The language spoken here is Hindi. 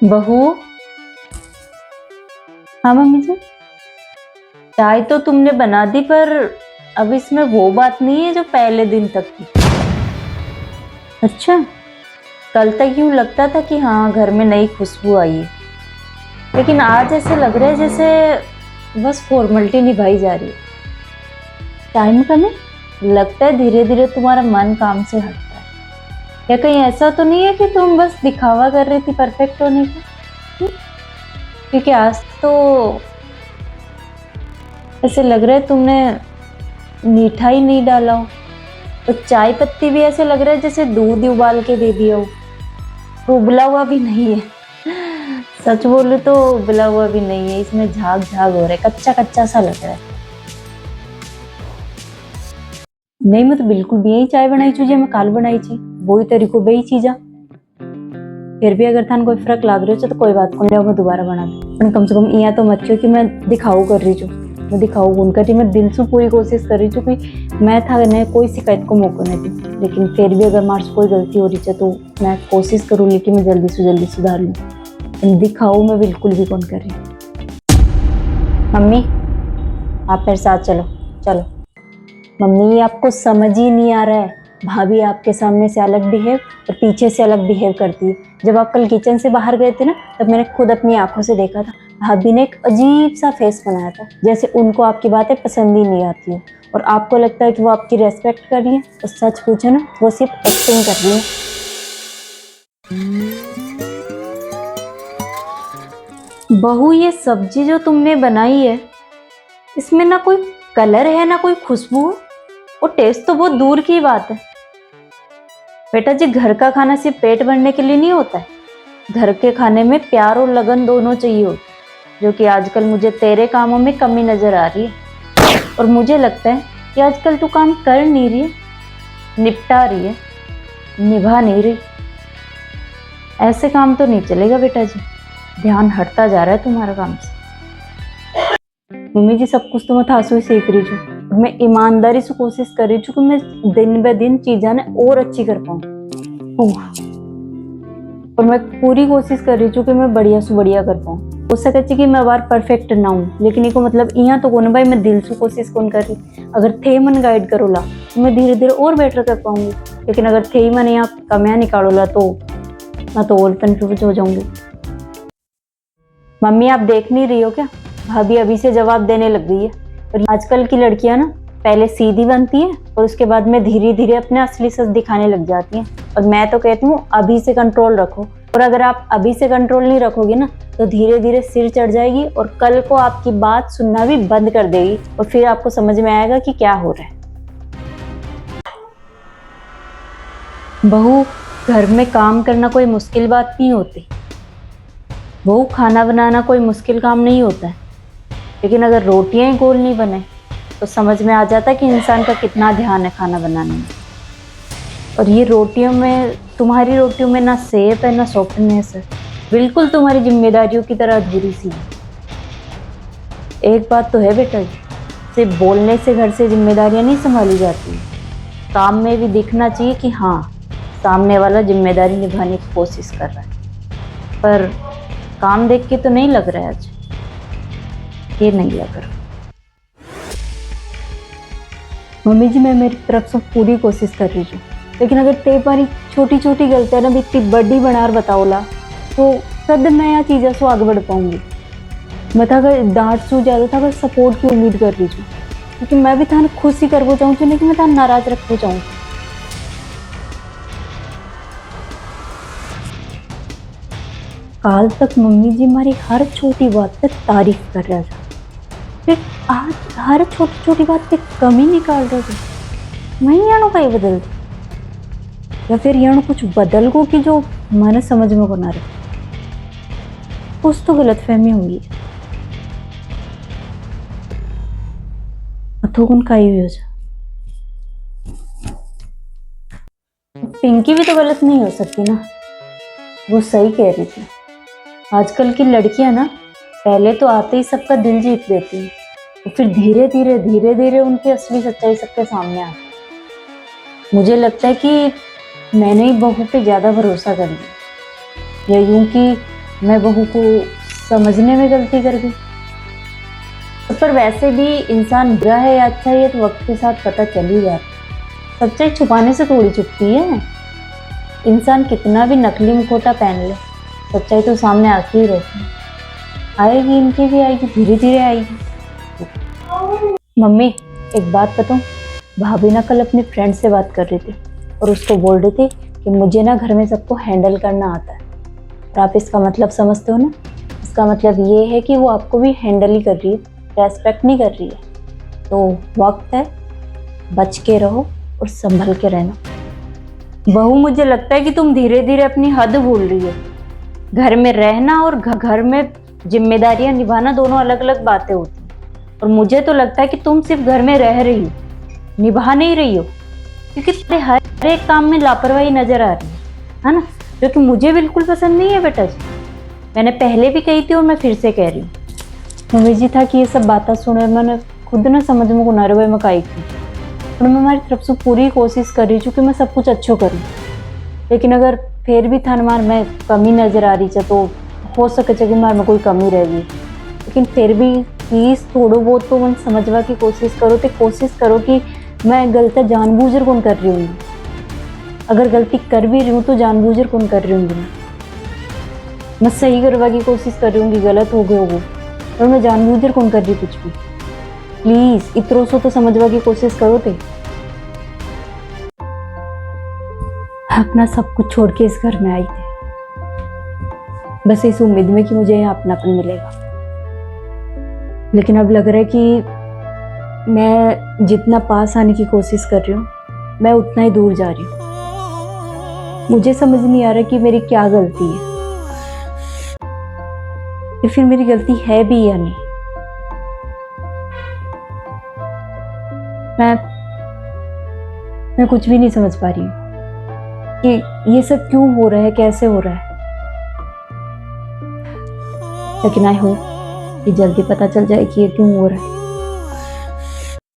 बहू। हाँ मम्मी जी। चाय तो तुमने बना दी, पर अब इसमें वो बात नहीं है जो पहले दिन तक थी। अच्छा, कल तक यूं लगता था कि हाँ घर में नई खुशबू आई है, लेकिन आज ऐसे लग रहा है जैसे बस फॉर्मेलिटी निभाई जा रही है। टाइम कम है, लगता है धीरे धीरे तुम्हारा मन काम से हटता है। या कहीं ऐसा तो नहीं है कि तुम बस दिखावा कर रही थी परफेक्ट होने का? क्योंकि आज तो ऐसे लग रहा है तुमने मीठा ही नहीं डाला हो, तो चाय पत्ती भी ऐसे लग रहा है जैसे दूध ही उबाल के दे दिया हो। तो उबला हुआ भी नहीं है। सच बोलूं तो उबला हुआ भी नहीं है, इसमें झाग झाग हो रहा है, कच्चा कच्चा सा लग रहा है। नहीं, मैं तो बिल्कुल भी यही चाय बनाई छू, मैं काल बनाई थी वही तरीको बही चीजा। फिर भी अगर थान कोई फर्क लाग रही हो तो कोई बात को मैं दोबारा बना दूं, कम से कम यहाँ तो मत कि मैं दिखाऊ कर रही हूँ। मैं दिखाऊ उनका थी, मैं दिल से पूरी कोशिश कर रही हूँ कि मैं था ने कोई शिकायत को मौका नहीं दी, लेकिन फिर भी अगर मार्च कोई गलती हो रही है तो मैं कोशिश करूँगी कि मैं जल्दी से जल्दी सुधार लूँ। दिखाऊ मैं बिल्कुल भी कौन कर रही। मम्मी आप मेरे साथ चलो। चलो मम्मी, आपको समझ ही नहीं आ रहा है, भाभी आपके सामने से अलग बिहेव और पीछे से अलग बिहेव करती है। जब आप कल किचन से बाहर गए थे ना, तब मैंने खुद अपनी आंखों से देखा था, भाभी ने एक अजीब सा फेस बनाया था, जैसे उनको आपकी बातें पसंद ही नहीं आती है और आपको लगता है कि वो आपकी रेस्पेक्ट कर रही है। तो सच पूछो ना, वो सिर्फ एक्टिंग कर रही है। बहू, ये सब्जी जो तुमने बनाई है, इसमें ना कोई कलर है ना कोई खुशबू, और टेस्ट तो बहुत दूर की बात है। बेटा जी, घर का खाना सिर्फ पेट भरने के लिए नहीं होता है, घर के खाने में प्यार और लगन दोनों चाहिए होती, जो कि आजकल मुझे तेरे कामों में कमी नजर आ रही है। और मुझे लगता है कि आजकल तू काम कर नहीं रही है, निपटा रही है, निभा नहीं रही। ऐसे काम तो नहीं चलेगा बेटा जी, ध्यान हटता जा रहा है तुम्हारा काम से। मम्मी जी, सब कुछ तो मैं थासु ही सीख रही हूँ, मैं ईमानदारी से कोशिश कर रही हूँ कि मैं दिन ब दिन चीज़ें ना और अच्छी कर पाऊँ, और मैं पूरी कोशिश कर रही हूँ कि मैं बढ़िया से बढ़िया कर पाऊँ। उससे कहती कि मैं बार परफेक्ट ना हूँ, लेकिन इको मतलब यहाँ तो कौन भाई, मैं दिल से कोशिश कौन कर रही। अगर थे मन गाइड करोला तो मैं धीरे धीरे और बेटर कर पाऊंगी, लेकिन अगर थे ही मन यहाँ कमियाँ निकालोला तो मैं तो और कंफ्यूज हो जाऊंगी। मम्मी, आप देख नहीं रही हो क्या, भाभी अभी से जवाब देने लग गई है। और आजकल की लड़कियां ना पहले सीधी बनती हैं और उसके बाद में धीरे धीरे अपने असली सच दिखाने लग जाती हैं। और मैं तो कहती हूँ अभी से कंट्रोल रखो, और अगर आप अभी से कंट्रोल नहीं रखोगे ना तो धीरे धीरे सिर चढ़ जाएगी और कल को आपकी बात सुनना भी बंद कर देगी, और फिर आपको समझ में आएगा कि क्या हो रहा है। बहू, घर में काम करना कोई मुश्किल बात नहीं होती, बहू खाना बनाना कोई मुश्किल काम नहीं होता है, लेकिन अगर रोटियां ही गोल नहीं बने तो समझ में आ जाता है कि इंसान का कितना ध्यान है खाना बनाने में। और ये रोटियों में, तुम्हारी रोटियों में ना सेब है ना सॉफ्टनेस है, बिल्कुल तुम्हारी जिम्मेदारियों की तरह अधूरी सी है। एक बात तो है बेटा जी, सिर्फ बोलने से घर से जिम्मेदारियां नहीं संभाली जाती, काम में भी दिखना चाहिए कि हाँ सामने वाला जिम्मेदारी निभाने की कोशिश कर रहा है। पर काम देख के तो नहीं लग रहा है, आज ये नहीं लग रहा। मम्मी जी, मैं मेरी तरफ से पूरी कोशिश कर रही हूँ, लेकिन अगर ते पारी छोटी छोटी गलतियां ना भी इतनी बड़ी बनार बताओला तो कद मैं यह चीज़ों से आगे बढ़ पाऊंगी। मैं था अगर डांट सू ज़्यादा था, अगर सपोर्ट की उम्मीद कर रही हूँ, क्योंकि मैं भी था खुश ही करना चाहूँ, लेकिन मैं था नाराज रखना चाहूँ। काल तक मम्मी जी हमारी हर छोटी बात पे तारीफ कर रहा था, फिर आज हर छोटी छोटी बात पे कमी निकाल रहे थे। मैं यानो का ही बदल दी, या फिर यानो कुछ बदल को कि जो मैंने समझ में बना रहे, कुछ तो गलत फहमी होगी। अथोकन का ही हो जा। पिंकी भी तो गलत नहीं हो सकती ना, वो सही कह रही थी। आजकल की लड़कियां ना पहले तो आते ही सबका दिल जीत लेती हैं, और फिर धीरे धीरे उनकी असली सच्चाई सबके सामने आती है। मुझे लगता है कि मैंने ही बहू पे ज़्यादा भरोसा कर लिया, या यूं कि मैं बहू को समझने में गलती कर गई। पर वैसे भी इंसान बुरा है या अच्छा है ये तो वक्त के साथ पता चल ही जाता। सच्चाई छुपाने से थोड़ी छुपती है। इंसान कितना भी नकली मुखौटा पहन ले, सच्चाई तो सामने आती ही रहती है। आएगी, इनकी भी आएगी, धीरे धीरे आएगी। मम्मी, एक बात बताऊं, भाभी ना कल अपनी फ्रेंड से बात कर रही थी और उसको बोल रही थी कि मुझे ना घर में सबको हैंडल करना आता है। और आप इसका मतलब समझते हो ना? इसका मतलब ये है कि वो आपको भी हैंडल ही कर रही है, रेस्पेक्ट नहीं कर रही है। तो वक्त है, बच के रहो और संभल के रहना। बहू, मुझे लगता है कि तुम धीरे धीरे अपनी हद भूल रही हो। घर में रहना और घर में जिम्मेदारियां निभाना दोनों अलग अलग बातें होती हैं। और मुझे तो लगता है कि तुम सिर्फ घर में रह रही हो, निभा नहीं रही हो, क्योंकि तुम्हारे हर एक काम में लापरवाही नजर आ रही है ना? जो कि मुझे बिल्कुल पसंद नहीं है बेटा जी। मैंने पहले भी कही थी और मैं फिर से कह रही हूँ। मम्मी जी था कि ये सब बातें सुने मैंने खुद ना समझ में को नरवे में काई थी। और मैं हमारी तरफ से पूरी कोशिश कर रही हूँ कि मैं सब कुछ अच्छो करूँ, लेकिन अगर फिर भी थान मार मैं कमी नजर आ रही है तो हो सके कि मार में कोई कमी रह गई। लेकिन फिर भी प्लीज थोड़ा बहुत तो मन समझवा की कोशिश करो कि मैं गलती जानबूझकर कौन कर रही हूँ। अगर गलती कर भी रही हूँ तो जानबूझकर कौन कर रही हूँ। मैं सही करवा की कोशिश कर रही हूँ कि गलत हो गए होगो, और मैं जानबूझकर कौन कर रही कुछ भी। प्लीज इतरो सो तो समझवा की कोशिश करो थे। अपना सब कुछ छोड़ के इस घर में आई थी बस इस उम्मीद में कि मुझे यहाँ अपनापन मिलेगा, लेकिन अब लग रहा है कि मैं जितना पास आने की कोशिश कर रही हूँ मैं उतना ही दूर जा रही हूँ। मुझे समझ नहीं आ रहा कि मेरी क्या गलती है, या फिर मेरी गलती है भी या नहीं। मैं कुछ भी नहीं समझ पा रही हूँ कि ये सब क्यों हो रहा है, कैसे हो रहा है। लेकिन आई होप कि जल्दी पता चल जाए कि ये क्यों हो रहा है।